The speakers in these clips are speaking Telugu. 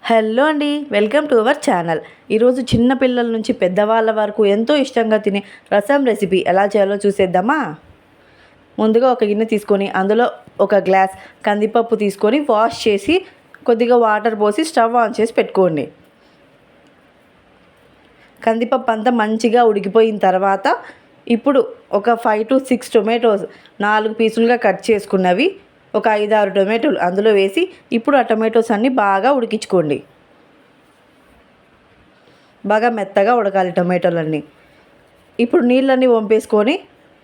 హలో అండి, వెల్కమ్ టు అవర్ ఛానల్. ఈరోజు చిన్న పిల్లల నుంచి పెద్దవాళ్ళ వరకు ఎంతో ఇష్టంగా తినే రసం రెసిపీ ఎలా చేయాలో చూసేద్దామా. ముందుగా ఒక గిన్నె తీసుకొని అందులో ఒక గ్లాస్ కందిపప్పు తీసుకొని వాష్ చేసి కొద్దిగా వాటర్ పోసి స్టవ్ ఆన్ చేసి పెట్టుకోండి. కందిపప్పు అంతా మంచిగా ఉడికిపోయిన తర్వాత ఇప్పుడు ఒక 5 to 6 టొమాటోస్ 4 పీసులుగా కట్ చేసుకున్నవి ఒక 5-6 టొమాటోలు అందులో వేసి ఇప్పుడు ఆ టొమాటోస్ అన్నీ బాగా ఉడికించుకోండి. బాగా మెత్తగా ఉడకాలి టొమాటోలన్నీ. ఇప్పుడు నీళ్ళన్నీ వంపేసుకొని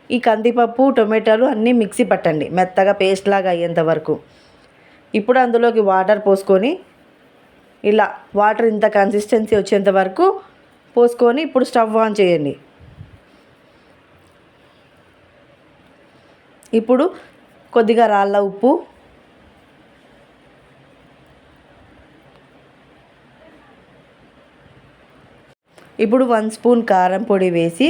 ఈ కందిపప్పు టొమాటోలు అన్నీ మిక్సీ పట్టండి మెత్తగా పేస్ట్ లాగా అయ్యేంత వరకు. ఇప్పుడు అందులోకి వాటర్ పోసుకొని ఇలా వాటర్ ఇంత కన్సిస్టెన్సీ వచ్చేంత వరకు పోసుకొని ఇప్పుడు స్టవ్ ఆన్ చేయండి. ఇప్పుడు కొద్దిగా రాళ్ళ ఉప్పు, ఇప్పుడు 1 స్పూన్ కారం పొడి వేసి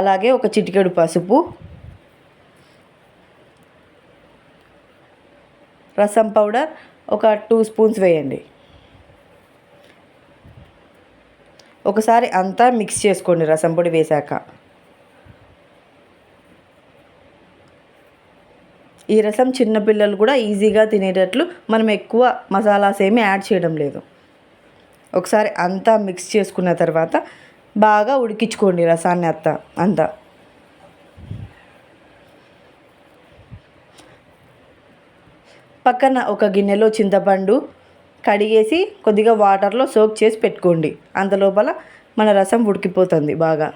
అలాగే ఒక చిటికెడు పసుపు, రసం పౌడర్ ఒక 2 స్పూన్స్ వేయండి. ఒకసారి అంతా మిక్స్ చేసుకోండి. రసం పొడి వేశాక ఈ రసం చిన్నపిల్లలు కూడా ఈజీగా తినేటట్లు మనం ఎక్కువ మసాలాస్ ఏమీ యాడ్ చేయడం లేదు. ఒకసారి అంతా మిక్స్ చేసుకున్న తర్వాత బాగా ఉడికించుకోండి రసాన్ని అంతా. పక్కన ఒక గిన్నెలో చింతపండు కడిగేసి కొద్దిగా వాటర్లో సోక్ చేసి పెట్టుకోండి. అంతలోపల మన రసం ఉడికిపోతుంది బాగా.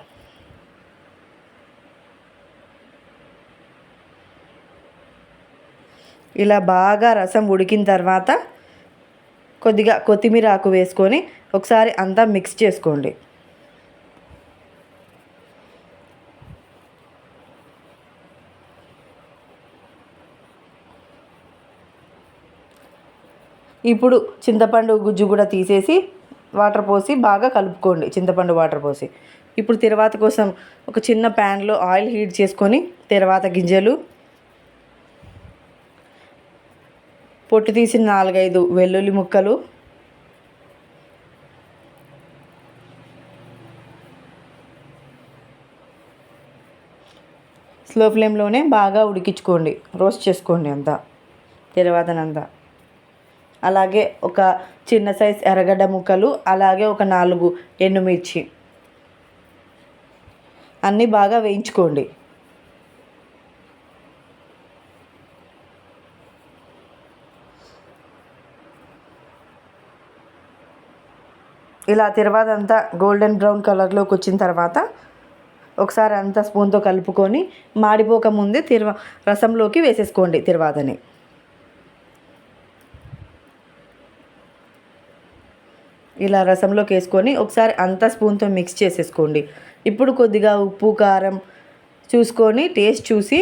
ఇలా బాగా రసం ఉడికిన తర్వాత కొద్దిగా కొత్తిమీర ఆకు వేసుకొని ఒకసారి అంతా మిక్స్ చేసుకోండి. ఇప్పుడు చింతపండు గుజ్జు కూడా తీసేసి వాటర్ పోసి బాగా కలుపుకోండి. చింతపండు వాటర్ పోసి ఇప్పుడు తిరువాత కోసం ఒక చిన్న ప్యాన్లో ఆయిల్ హీట్ చేసుకొని తిరువాత గింజలు, పొట్టు తీసిన 4-5 వెల్లుల్లి ముక్కలు, స్లో ఫ్లేమ్లోనే బాగా ఉడికించుకోండి. రోస్ట్ చేసుకోండి అంతా తిరువాతనంతా. అలాగే ఒక చిన్న సైజ్ ఎర్రగడ్డ ముక్కలు, అలాగే ఒక 4 ఎండుమిర్చి అన్నీ బాగా వేయించుకోండి. ఇలా తిరువాత అంతా గోల్డెన్ బ్రౌన్ కలర్లోకి వచ్చిన తర్వాత ఒకసారి అంతా స్పూన్తో కలుపుకొని మాడిపోకముందే రసంలోకి వేసేసుకోండి తిరువాతని. ఇలా రసంలోకి వేసుకొని ఒకసారి అంతా స్పూన్తో మిక్స్ చేసేసుకోండి. ఇప్పుడు కొద్దిగా ఉప్పు కారం చూసుకొని టేస్ట్ చూసి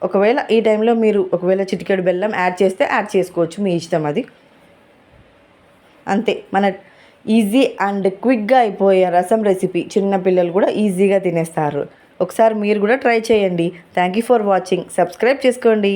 ఒకవేళ ఈ టైంలో మీరు చిటికెడు బెల్లం యాడ్ చేస్తే యాడ్ చేసుకోవచ్చు, మీ ఇష్టం అది. అంతే, మన ఈజీ అండ్ క్విక్గా అయిపోయే రసం రెసిపీ చిన్నపిల్లలు కూడా ఈజీగా తినేస్తారు. ఒకసారి మీరు కూడా ట్రై చేయండి. Thank you for watching. Subscribe చేసుకోండి.